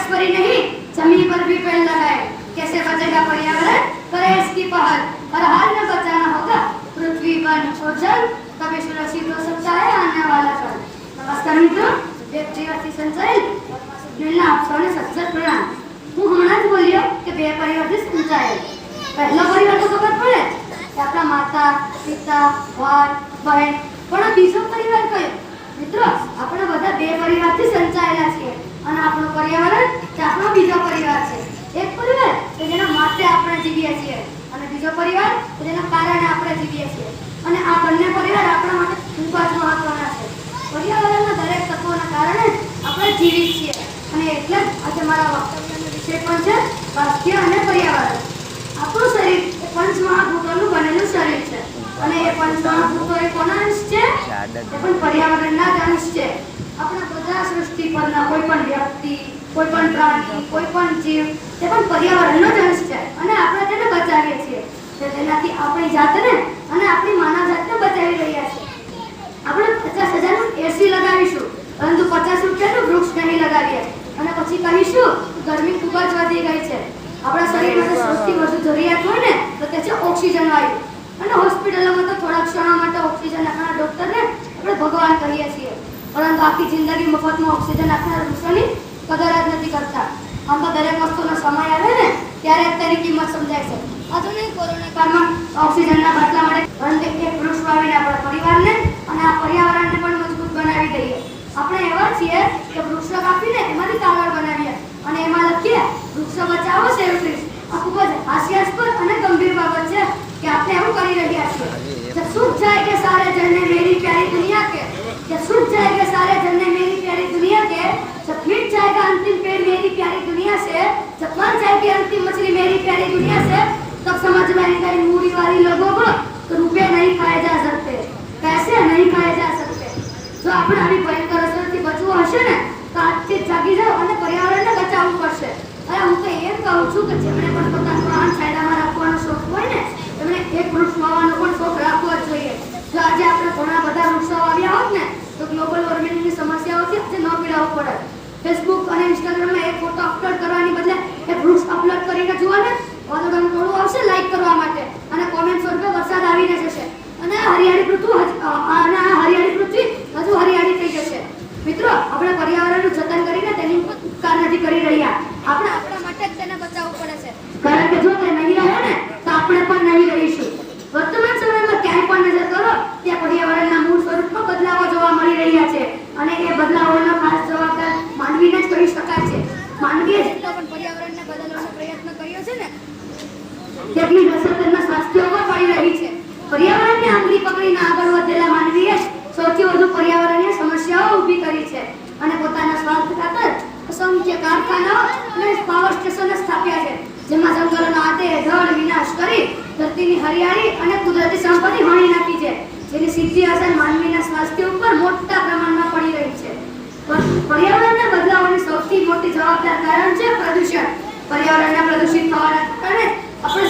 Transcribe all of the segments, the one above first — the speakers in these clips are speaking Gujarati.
पर ही नहीं जमीन पर भी पेड़ लगाए। कैसे बचेगा पर्यावरण, करे इसकी पहल। हर हाल में बचाना होगा पृथ्वी, वन और जल, तभी सुरक्षित हो सकता है आने वाला कल। नमस्कार मित्रों, व्यक्तिवादी संचालन मिलना आप सबने सच्चा प्रणाम। હું હમણાં જ બોલ્યો કે બે પરિવારથી સંચાયેલ પહેલો પરિવાર તો ખબર પડે કે આપણા માતા પિતા ભાઈ બહેન, પણ બીજો પરિવાર કયો? મિત્રો, આપણે બધા બે પરિવારથી સંચાયેલા છીએ અને આપણું પર્યાવરણ તે આપણો બીજો પરિવાર છે। એક પરિવાર કે જેના માટે આપણે જીવીએ છીએ અને બીજો પરિવાર કે જેના કારણે આપણે જીવીએ છીએ અને આ બંને પરિવાર આપણા માટે ખૂબ જ મહત્વના છે। પર્યાવરણના દરેક તત્વોના કારણે આપણે જીવીએ છીએ અને એટલે જ આજે મારા વક્તવ્યનો વિષય પણ છે સ્વાસ્થ્ય અને પર્યાવરણ। આપણું શરીર એ પંચમહાભૂતોનું બનેલું શરીર છે અને એ પંચમહાભૂતો એ કોના અંશ છે? એ પણ પર્યાવરણના જ અંશ છે। આપણા બધા સૃષ્ટિ પરના કોઈ પણ વ્યક્તિ, કોઈ પણ પ્રાણી, કોઈ પણ જીવ તે પણ પર્યાવરણનો જ અંશ છે અને આપણે તેને બચાવીએ છીએ। તેનાથી આપણી જાતને અને આપણી માનવ જાતને બચાવી રહ્યા છે। આપણે 50,000નું એસી લગાવીશું પરંતુ 50 રૂપિયાનું વૃક્ષ નહીં લગાવીએ અને પછી કહીશું ગરમી ખૂબ જ વધી ગઈ છે। આપણા શરીર માટે સૌથી વધુ જરૂરિયાત હોય ને તો તે છે ઓક્સિજન વાયુ અને હોસ્પિટલોમાં તો થોડા ક્ષણો માટે ઓક્સિજન આપણા ડોક્ટરને આપણે ભગવાન કહીએ છીએ, પરંતુ આખી જિંદગી મફતમાં ઓક્સિજન આપનાર વૃક્ષોની કદર જ નથી કરતા। આમ તો દરેક વસ્તુનો સમય આવે ને ત્યારે જ તેની કિંમત સમજાય છે। આધુનિક કોરોના કાળમાં ઓક્સિજનના બદલા માટે પરંતુ એક વૃક્ષ વાવીને આપણા પરિવારને અને આ પર્યાવરણને પણ મજબૂત બનાવી દઈએ। આપણે એવા છીએ કે વૃક્ષો કાપીને એમાંથી કાગળ બનાવીએ અને એમાં લખીએ વૃક્ષો બચાવો સેવ ટ્રીઝ। આ ખૂબ જ હાસ્યાસ્પદ અને ગંભીર બાબત છે કે આપણે એવું કરી રહ્યા છીએ। जब सूख जाएंगे सारे झरने मेरी प्यारी दुनिया के, जब सूख जाएंगे सारे झरने मेरी प्यारी दुनिया के, जब मिट जाएगा अंतिम पेड़ मेरी प्यारी दुनिया से, जब मर जाएगी अंतिम मछली मेरी प्यारी दुनिया से, तब समझ में आएगा इन मूड़ी वाली लोगों को तो रुपए नहीं खाए जा सकते, पैसे नहीं खाए जा सकते। जो આપણે આવી ભયંકર અસરથી બચવું હશે ને તો આજથી જાગી જાઓ અને પર્યાવરણને બચાવવું પડશે। અને હું તો એમ કહું છું કે જેમણે પણ પોતાનો પ્રાણ છાયડામાં રાખવાનો શોખ હોય ને એમણે એક વૃક્ષ વાવવાનો પણ શોખ રાખવો જ જોઈએ। જો આજે આપણે ઘણા બધા વૃક્ષો વાવ્યા હોત ને તો ગ્લોબલ વોર્મિંગની સમસ્યાઓથી આજે ન પીડાવવું પડે। ફેસબુક અને ઇન્સ્ટાગ્રામમાં એક ફોટો અપલોડ કરવાની બદલે એક વૃક્ષ અપલોડ કરીને જુઓ ને, વાદળનું ટોળું આવશે લાઈક કરવા માટે અને કોમેન્ટ સ્વરૂપે વરસાદ આવીને જશે અને હરિયાળી પૃથ્વી હજુ હરિયાળી થઈ જશે। મિત્રો, આપણે પર્યાવરણનું જતન કરીને તેની ઉપકાર નથી કરી રહ્યા, આપણે આપણા માટે જ તેને બચાવવું પડે છે, કારણ કે જો તે નહીં રહે ને તો આપણે પણ નહીં રહીશું। વર્તમાન સમયમાં ક્યાંય પણ નજર કરો ત્યાં પર્યાવરણના મૂળ સ્વરૂપમાં બદલાવો જોવા મળી રહ્યા છે અને એ બદલાવોનો ખાસ જવાબદાર માનવીને જ કહી શકાય છે। માનવીએ જેટલો પણ પર્યાવરણને બદલવાનો પ્રયત્ન કર્યો છે ને તેટલી અસર તેના સ્વાસ્થ્ય ઉપર પડી રહી છે। પર્યાવરણને આંગળી પકડીને આગળ વધેલા માનવીએ સૌથી વધુ પર્યાવરણીય સમસ્યાઓ ઊભી કરી છે અને પોતાના સ્વાર્થ ખાતર અસંખ્ય કારખાનાઓ અને પાવર સ્ટેશનો સ્થાપ્યા છે, જેમાં જંગલોનો આધેધડ વિનાશ કરી ધરતીની હરિયાળી અને કુદરતી સંપત્તિ હણી નાખી છે, જેની સીધી અસર માનવીના સ્વાસ્થ્ય ઉપર મોટા પ્રમાણમાં પડી રહી છે। પર્યાવરણના બદલાવની સૌથી મોટી જવાબદાર કારણ છે પ્રદૂષણ। પર્યાવરણના પ્રદૂષિત થવાના કારણે આપણે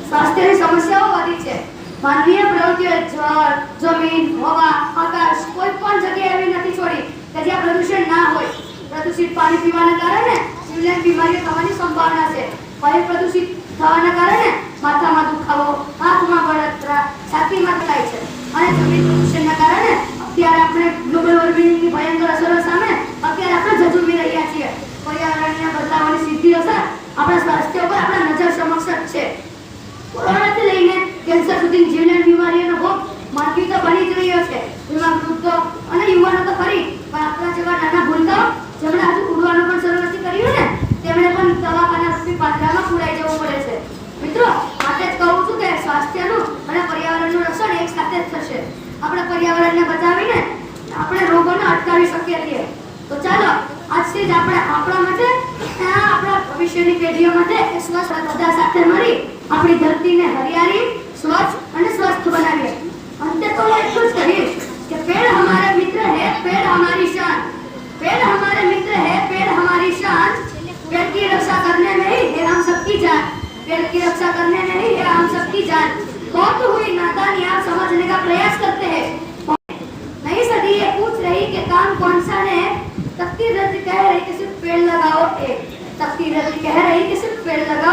સ્વાસ્થ્યની સમસ્યાઓ વધી છે। માનવીય પ્રવૃત્તિઓએ જળ, જમીન, હવા, આકાશ કોઈ પણ જગ્યાએ એવી નથી છોડી કે જ્યાં પ્રદૂષણ ના હોય। પ્રદૂષિત પાણી પીવાના કારણે જીવલેણ બીમારીઓ થવાની સંભાવના છે। વાયુ પ્રદૂષિત થવાના કારણે માથામાં દુખાવો, આંખમાં બળતરા, છાતીમાં થાય છે અને જમીન પ્રદૂષણના કારણે અત્યારે આપણે ગ્લોબલ વોર્મિંગની ભયંકર અસરો સામે અત્યારે આપણે ઝઝૂમી રહ્યા છીએ। પર્યાવરણીય બદલાવની સીધી અસર આપણા સ્વાસ્થ્ય ઉપર આપણા નજર સમક્ષ જ છે। કોરોનાથી લઈને કેન્સર સુધીની જીવલેણ બીમારીઓનો ભોગ માનવી તો બની જ રહ્યો છે, જેમાં વૃદ્ધો અને યુવાનો તો ખરી, પણ આપણા જેવા નાના ભૂલકાઓ જેમણે હજુ ઉડવાનું પણ શરૂ નથી કર્યું ને તેમણે પણ દવાખાના રૂપી પાંજરામાં પૂરાઈ જવું પડે છે। મિત્રો, માટે જ કહું છું કે સ્વાસ્થ્યનું અને પર્યાવરણનું રક્ષણ એક સાથે જ થશે। આપણે પર્યાવરણને બચાવીને આપણે રોગોને અટકાવી શકીએ છીએ। તો ચાલો આજથી જ આપણે આપણા માટે આપણા ભવિષ્યની પેઢીઓ માટે સ્વસ્થ બધા સાથે મળી આપણી ધરતીને હરિયાળી, સ્વચ્છ અને સ્વસ્થ બનાવીએ। અંતે તો એટલું જ કહીશ કે पेड़ हमारे मित्र है, पेड़ हमारी शान, पेड़ हमारे मित्र है, पेड़ हमारी शान, पेड़ की रक्षा करने में ही है हम सबकी जान, पेड़ की रक्षा करने में ही है हम सबकी जान। बहुत हुई नादानी आप समझने का प्रयास करते हैं, नई सदी ये पूछ रही कि काम कौन सा है, तकदीर कह रही कि सिर्फ पेड़ लगाओ एक। रवि कह रही कि सिर्फ पेड़ लगाओ